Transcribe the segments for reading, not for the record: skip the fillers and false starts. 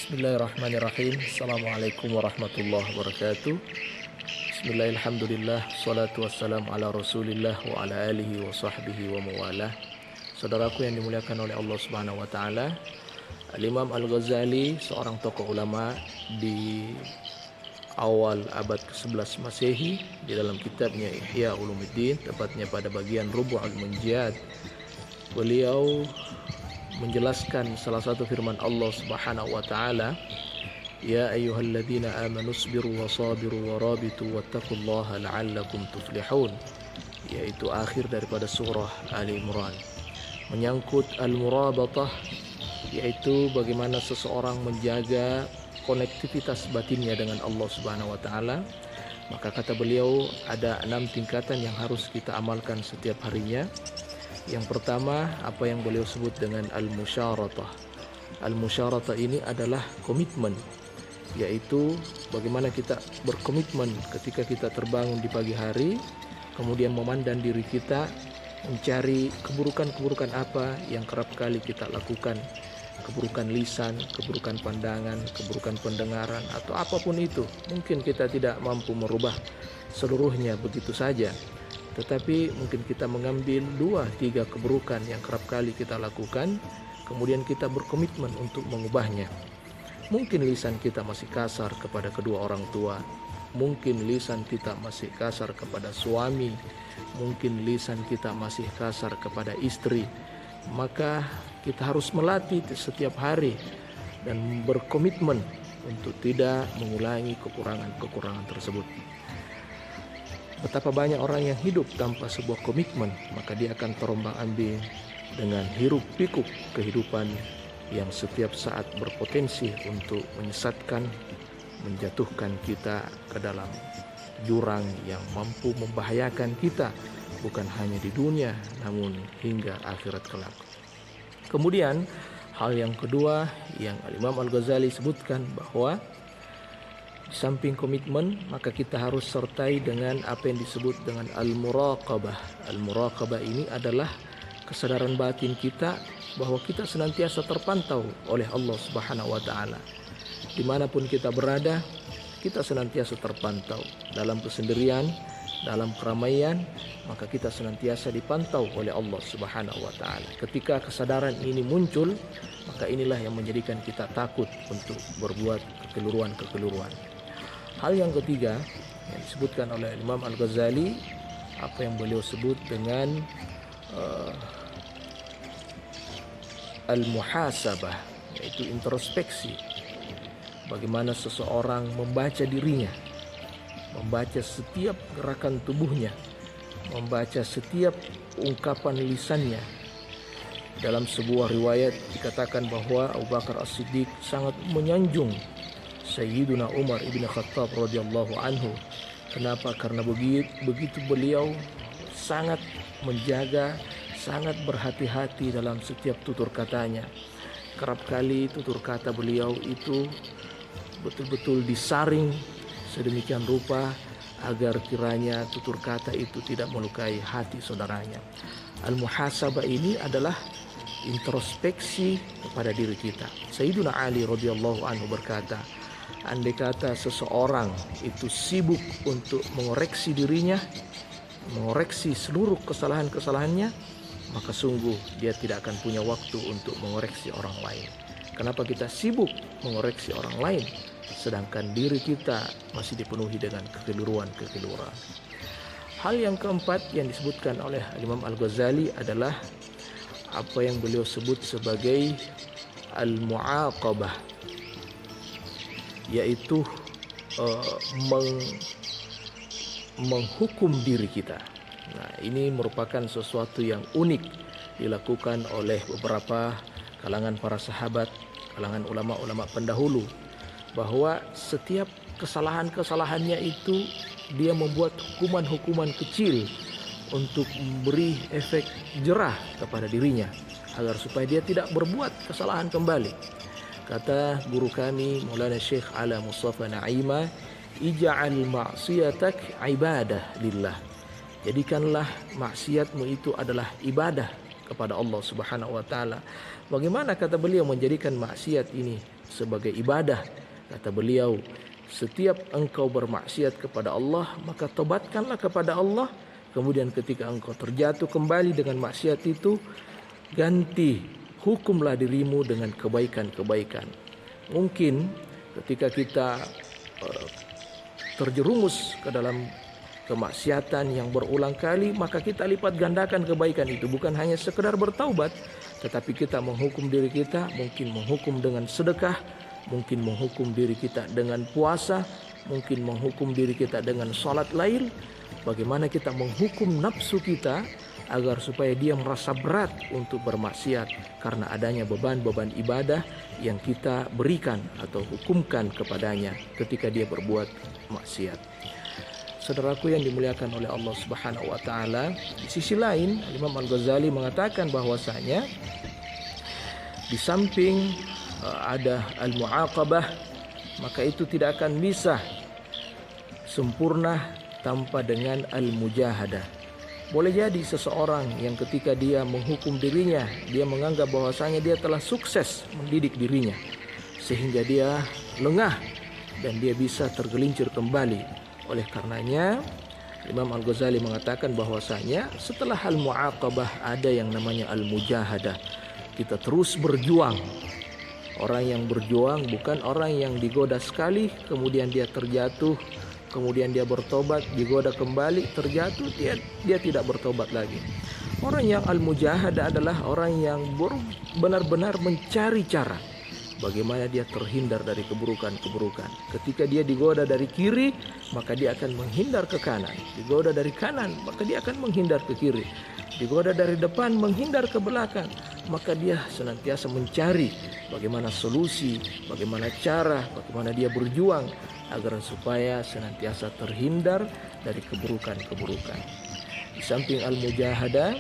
Bismillahirrahmanirrahim. Assalamualaikum warahmatullahi wabarakatuh. Bismillahirrahmanirrahim. Salatu wassalamu ala rasulillah wa ala alihi wa sahbihi wa mawalah. Saudaraku yang dimuliakan oleh Allah subhanahu wa ta'ala, Al-Imam Al-Ghazali, seorang tokoh ulama di awal abad ke-11 Masehi, di dalam kitabnya Ihya Ulumuddin, tepatnya pada bagian Rubu'ul Munjiyat, beliau menjelaskan salah satu firman Allah Subhanahu wa taala, ya ayyuhalladzina amanu sabiru wasabiru warabitu wattaqullaha la'allakum tuflihun, yaitu akhir daripada surah Ali Imran, menyangkut al-murabatah, yaitu bagaimana seseorang menjaga konektivitas batinnya dengan Allah Subhanahu wa taala. Maka kata beliau ada 6 tingkatan yang harus kita amalkan setiap harinya. Yang pertama, apa yang beliau sebut dengan al-musyaratah. Al-musyaratah ini adalah komitmen, yaitu bagaimana kita berkomitmen ketika kita terbangun di pagi hari, kemudian memandang diri kita, mencari keburukan-keburukan apa yang kerap kali kita lakukan, keburukan lisan, keburukan pandangan, keburukan pendengaran, atau apapun itu. Mungkin kita tidak mampu merubah seluruhnya begitu saja, tetapi mungkin kita mengambil 2-3 keburukan yang kerap kali kita lakukan, kemudian kita berkomitmen untuk mengubahnya. Mungkin lisan kita masih kasar kepada kedua orang tua, mungkin lisan kita masih kasar kepada suami, mungkin lisan kita masih kasar kepada istri. Maka kita harus melatih setiap hari dan berkomitmen untuk tidak mengulangi kekurangan-kekurangan tersebut. Betapa banyak orang yang hidup tanpa sebuah komitmen, maka dia akan terombang-ambing dengan hiruk pikuk kehidupan yang setiap saat berpotensi untuk menyesatkan, menjatuhkan kita ke dalam jurang yang mampu membahayakan kita, bukan hanya di dunia, namun hingga akhirat kelak. Kemudian hal yang kedua yang Imam Al-Ghazali sebutkan, bahwa di samping komitmen, maka kita harus sertai dengan apa yang disebut dengan al-muraqabah. Al-muraqabah ini adalah kesadaran batin kita bahwa kita senantiasa terpantau oleh Allah Subhanahu wa taala. Dimanapun kita berada, kita senantiasa terpantau. Dalam kesendirian, dalam keramaian, maka kita senantiasa dipantau oleh Allah Subhanahu wa taala. Ketika kesadaran ini muncul, maka inilah yang menjadikan kita takut untuk berbuat kekeliruan-kekeliruan. Hal yang ketiga yang disebutkan oleh Imam Al-Ghazali, apa yang beliau sebut dengan al-muhasabah, yaitu introspeksi. Bagaimana seseorang membaca dirinya, membaca setiap gerakan tubuhnya, membaca setiap ungkapan lisannya. Dalam sebuah riwayat dikatakan bahwa Abu Bakar As-Siddiq sangat menyanjung Sayyiduna Umar ibn Khattab radhiyallahu anhu. Kenapa? Karena begitu beliau sangat menjaga, sangat berhati-hati dalam setiap tutur katanya. Kerap kali tutur kata beliau itu betul-betul disaring sedemikian rupa agar kiranya tutur kata itu tidak melukai hati saudaranya. Al-muhasabah ini adalah introspeksi kepada diri kita. Sayyiduna Ali radhiyallahu anhu berkata, andai kata seseorang itu sibuk untuk mengoreksi dirinya, mengoreksi seluruh kesalahan-kesalahannya, maka sungguh dia tidak akan punya waktu untuk mengoreksi orang lain. Kenapa kita sibuk mengoreksi orang lain, sedangkan diri kita masih dipenuhi dengan kekeliruan-kekeliruan. Hal yang keempat yang disebutkan oleh Imam Al-Ghazali adalah apa yang beliau sebut sebagai al-mu'aqabah, yaitu menghukum diri kita. Nah, ini merupakan sesuatu yang unik dilakukan oleh beberapa kalangan para sahabat, kalangan ulama-ulama pendahulu, bahwa setiap kesalahan-kesalahannya itu dia membuat hukuman-hukuman kecil untuk memberi efek jerah kepada dirinya, agar supaya dia tidak berbuat kesalahan kembali. Kata guru kami Maulana Syekh Ala Mustafa Naima, ija'al ma'siyatak ibadah lillah. Jadikanlah maksiatmu itu adalah ibadah kepada Allah Subhanahu wa taala. Bagaimana kata beliau menjadikan maksiat ini sebagai ibadah. Kata beliau, setiap engkau bermaksiat kepada Allah, maka tobatkanlah kepada Allah. Kemudian ketika engkau terjatuh kembali dengan maksiat itu, ganti, hukumlah dirimu dengan kebaikan-kebaikan. Mungkin ketika kita terjerumus ke dalam kemaksiatan yang berulang kali, maka kita lipat gandakan kebaikan itu. Bukan hanya sekedar bertaubat, tetapi kita menghukum diri kita, mungkin menghukum dengan sedekah, mungkin menghukum diri kita dengan puasa, mungkin menghukum diri kita dengan sholat lail. Bagaimana kita menghukum nafsu kita agar supaya dia merasa berat untuk bermaksiat karena adanya beban-beban ibadah yang kita berikan atau hukumkan kepadanya ketika dia berbuat maksiat. Saudaraku yang dimuliakan oleh Allah Subhanahu wa taala, di sisi lain Imam Al-Ghazali mengatakan bahwasanya di samping ada al-mu'aqabah, maka itu tidak akan bisa sempurna tanpa dengan al-mujahadah. Boleh jadi seseorang yang ketika dia menghukum dirinya, dia menganggap bahwasanya dia telah sukses mendidik dirinya, sehingga dia lengah dan dia bisa tergelincir kembali. Oleh karenanya Imam Al-Ghazali mengatakan bahwasanya setelah al-mu'aqabah ada yang namanya al-mujahadah. Kita terus berjuang. Orang yang berjuang bukan orang yang digoda sekali kemudian dia terjatuh, kemudian dia bertobat, digoda kembali, terjatuh, dia tidak bertobat lagi. Orang yang al-mujahadah adalah orang yang benar-benar mencari cara bagaimana dia terhindar dari keburukan-keburukan. Ketika dia digoda dari kiri, maka dia akan menghindar ke kanan. Digoda dari kanan, maka dia akan menghindar ke kiri. Digoda dari depan, menghindar ke belakang. Maka dia senantiasa mencari bagaimana solusi, bagaimana cara, bagaimana dia berjuang agar supaya senantiasa terhindar dari keburukan-keburukan. Di samping al-mujahadah,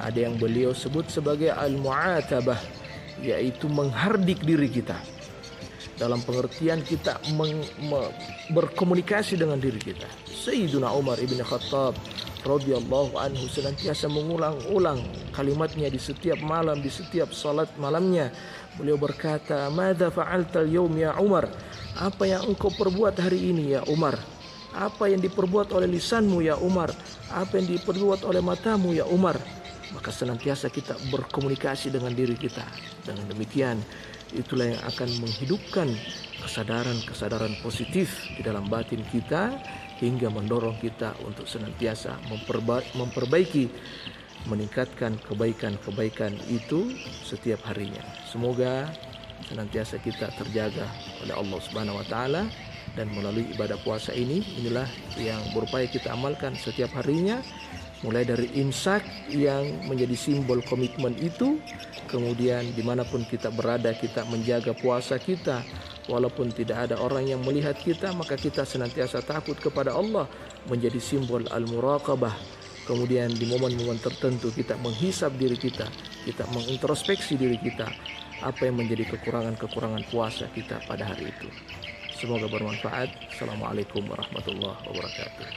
ada yang beliau sebut sebagai al-mu'atabah, yaitu menghardik diri kita. Dalam pengertian kita berkomunikasi dengan diri kita. Sayyiduna Umar ibn Khattab radhiyallahu anhu senantiasa mengulang-ulang kalimatnya di setiap malam, di setiap salat malamnya. Beliau berkata, "Madza fa'alta al-yawm ya Umar?" Apa yang engkau perbuat hari ini ya Umar? Apa yang diperbuat oleh lisanmu ya Umar? Apa yang diperbuat oleh matamu ya Umar? Maka senantiasa kita berkomunikasi dengan diri kita. Dengan demikian, itulah yang akan menghidupkan kesadaran-kesadaran positif di dalam batin kita hingga mendorong kita untuk senantiasa memperbaiki, meningkatkan kebaikan-kebaikan itu setiap harinya. Semoga senantiasa kita terjaga oleh Allah Subhanahu wa taala, dan melalui ibadah puasa inilah yang berupaya kita amalkan setiap harinya. Mulai dari imsak yang menjadi simbol komitmen itu, kemudian dimanapun kita berada kita menjaga puasa kita. Walaupun tidak ada orang yang melihat kita, maka kita senantiasa takut kepada Allah, menjadi simbol al-muraqabah. Kemudian di momen-momen tertentu kita menghisap diri kita, kita mengintrospeksi diri kita, apa yang menjadi kekurangan-kekurangan puasa kita pada hari itu. Semoga bermanfaat. Assalamualaikum warahmatullahi wabarakatuh.